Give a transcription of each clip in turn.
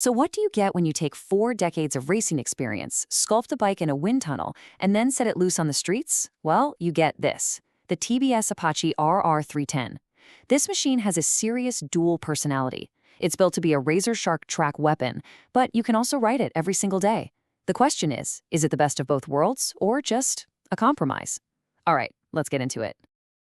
So what do you get when you take 4 decades of racing experience, sculpt a bike in a wind tunnel, and then set it loose on the streets? Well, you get this, the TVS Apache RR 310. This machine has a serious dual personality. It's built to be a razor-sharp track weapon, but you can also ride it every single day. The question is it the best of both worlds or just a compromise? All right, let's get into it.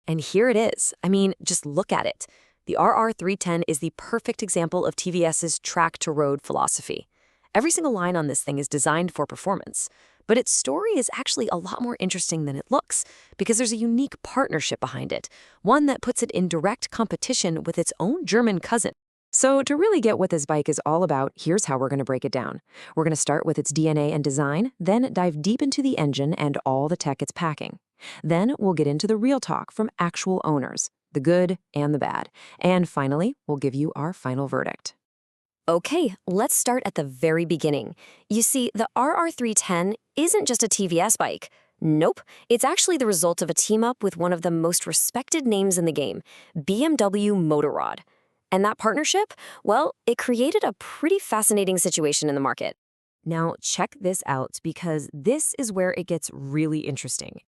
And here it is. I mean, just look at it. The RR310 is the perfect example of TVS's track-to-road philosophy. Every single line on this thing is designed for performance, but its story is actually a lot more interesting than it looks because there's a unique partnership behind it, one that puts it in direct competition with its own German cousin. So to really get what this bike is all about, here's how we're going to break it down. We're going to start with its DNA and design, then dive deep into the engine and all the tech it's packing. Then we'll get into the real talk from actual owners, the good and the bad. And finally, we'll give you our final verdict. Okay, let's start at the very beginning. You see, the RR310 isn't just a TVS bike. Nope, it's actually the result of a team-up with one of the most respected names in the game, BMW Motorrad. And that partnership, well, it created a pretty fascinating situation in the market. Now, check this out because this is where it gets really interesting.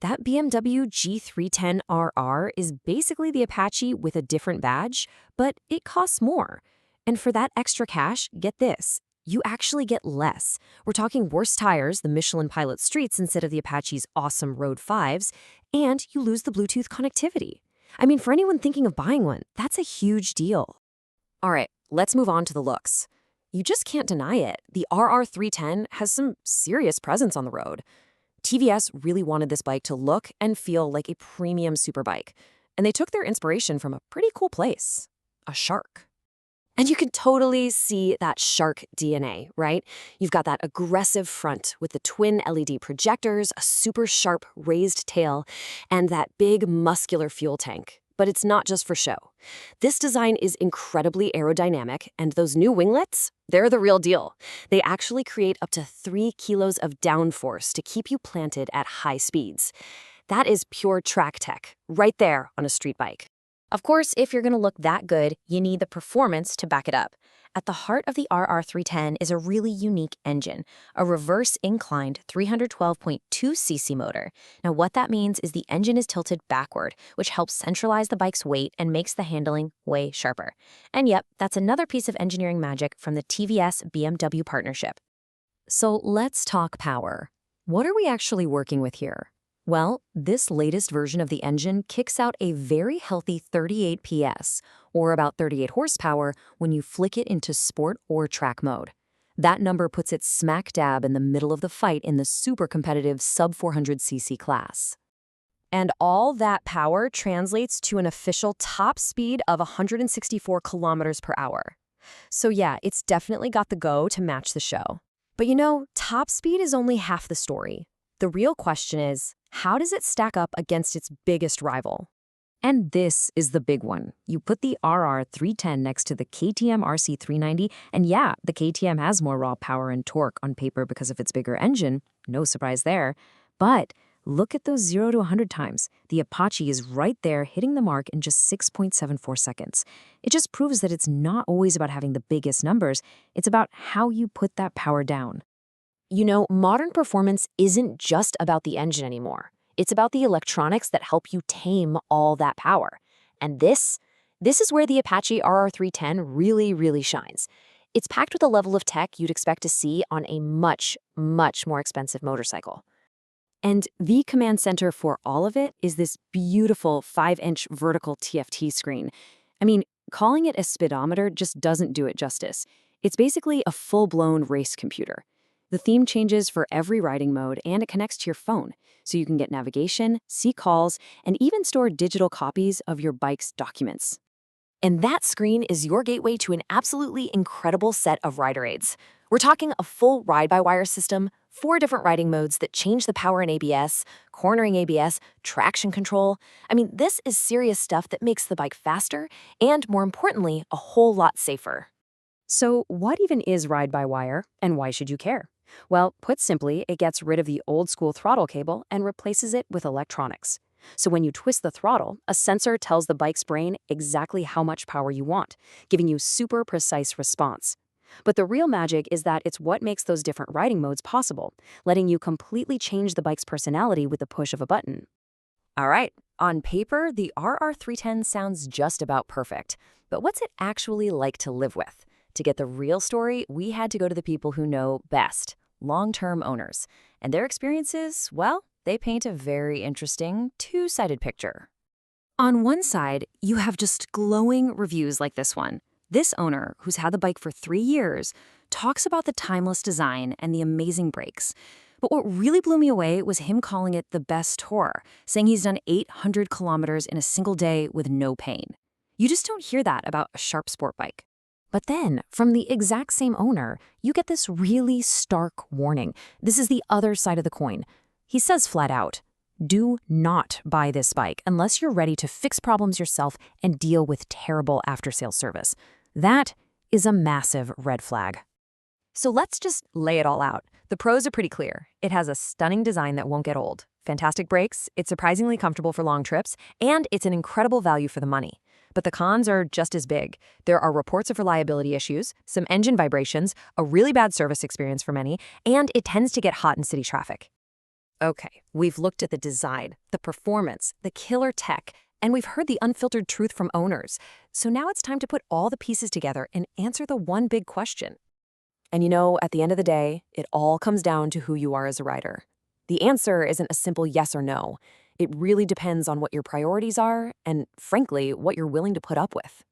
That BMW G310RR is basically the Apache with a different badge, but it costs more. And for that extra cash, get this, you actually get less. We're talking worse tires, the Michelin Pilot Streets instead of the Apache's awesome Road 5s, and you lose the Bluetooth connectivity. I mean, for anyone thinking of buying one, that's a huge deal. All right, let's move on to the looks. You just can't deny it. The RR310 has some serious presence on the road. TVS really wanted this bike to look and feel like a premium superbike, and they took their inspiration from a pretty cool place, a shark. And you can totally see that shark DNA, right? You've got that aggressive front with the twin LED projectors, a super sharp raised tail, and that big muscular fuel tank. But it's not just for show. This design is incredibly aerodynamic, and those new winglets, they're the real deal. They actually create up to 3 kilos of downforce to keep you planted at high speeds. That is pure track tech, right there on a street bike. Of course, if you're going to look that good, you need the performance to back it up. At the heart of the RR310 is a really unique engine, a reverse-inclined 312.2cc motor. Now, what that means is the engine is tilted backward, which helps centralize the bike's weight and makes the handling way sharper. And yep, that's another piece of engineering magic from the TVS-BMW partnership. So let's talk power. What are we actually working with here? Well, this latest version of the engine kicks out a very healthy 38 PS, or about 38 horsepower, when you flick it into sport or track mode. That number puts it smack dab in the middle of the fight in the super competitive sub-400cc class. And all that power translates to an official top speed of 164 kilometers per hour. So yeah, it's definitely got the go to match the show. But you know, top speed is only half the story. The real question is, how does it stack up against its biggest rival? And this is the big one. You put the RR310 next to the KTM RC390, and yeah, the KTM has more raw power and torque on paper because of its bigger engine, no surprise there. But look at those 0 to 100 times. The Apache is right there hitting the mark in just 6.74 seconds. It just proves that it's not always about having the biggest numbers, it's about how you put that power down. You know, modern performance isn't just about the engine anymore. It's about the electronics that help you tame all that power. And this is where the Apache RR310 really shines. It's packed with a level of tech you'd expect to see on a much more expensive motorcycle. And the command center for all of it is this beautiful 5-inch vertical TFT screen. I mean, calling it a speedometer just doesn't do it justice. It's basically a full-blown race computer. The theme changes for every riding mode, and it connects to your phone, so you can get navigation, see calls, and even store digital copies of your bike's documents. And that screen is your gateway to an absolutely incredible set of rider aids. We're talking a full ride-by-wire system, 4 different riding modes that change the power in ABS, cornering ABS, traction control. I mean, this is serious stuff that makes the bike faster and, more importantly, a whole lot safer. So what even is ride-by-wire, and why should you care? Well, put simply, it gets rid of the old-school throttle cable and replaces it with electronics. So when you twist the throttle, a sensor tells the bike's brain exactly how much power you want, giving you super precise response. But the real magic is that it's what makes those different riding modes possible, letting you completely change the bike's personality with the push of a button. All right, on paper, the RR310 sounds just about perfect. But what's it actually like to live with? To get the real story, we had to go to the people who know best, long-term owners. And their experiences, well, they paint a very interesting two-sided picture. On one side, you have just glowing reviews like this one. This owner, who's had the bike for 3 years, talks about the timeless design and the amazing brakes. But what really blew me away was him calling it the best tour, saying he's done 800 kilometers in a single day with no pain. You just don't hear that about a sharp sport bike. But then, from the exact same owner, you get this really stark warning. This is the other side of the coin. He says flat out, do not buy this bike unless you're ready to fix problems yourself and deal with terrible after-sales service. That is a massive red flag. So let's just lay it all out. The pros are pretty clear. It has a stunning design that won't get old. Fantastic brakes, it's surprisingly comfortable for long trips, and it's an incredible value for the money. But the cons are just as big. There are reports of reliability issues, some engine vibrations, a really bad service experience for many, and it tends to get hot in city traffic. Okay, we've looked at the design, the performance, the killer tech, and we've heard the unfiltered truth from owners. So now it's time to put all the pieces together and answer the one big question. And you know, at the end of the day, it all comes down to who you are as a rider. The answer isn't a simple yes or no. It really depends on what your priorities are and, frankly, what you're willing to put up with.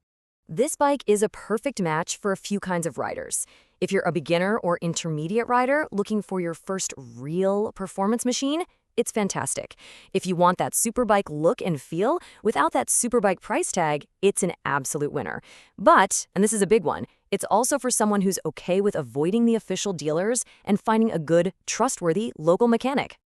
This bike is a perfect match for a few kinds of riders. If you're a beginner or intermediate rider looking for your first real performance machine, it's fantastic. If you want that superbike look and feel without that superbike price tag, it's an absolute winner. But, and this is a big one, it's also for someone who's okay with avoiding the official dealers and finding a good, trustworthy local mechanic.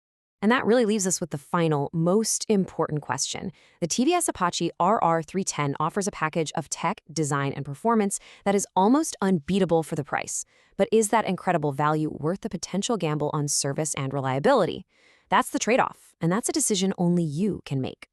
And that really leaves us with the final, most important question. The TVS Apache RR310 offers a package of tech, design, and performance that is almost unbeatable for the price. But is that incredible value worth the potential gamble on service and reliability? That's the trade-off, and that's a decision only you can make.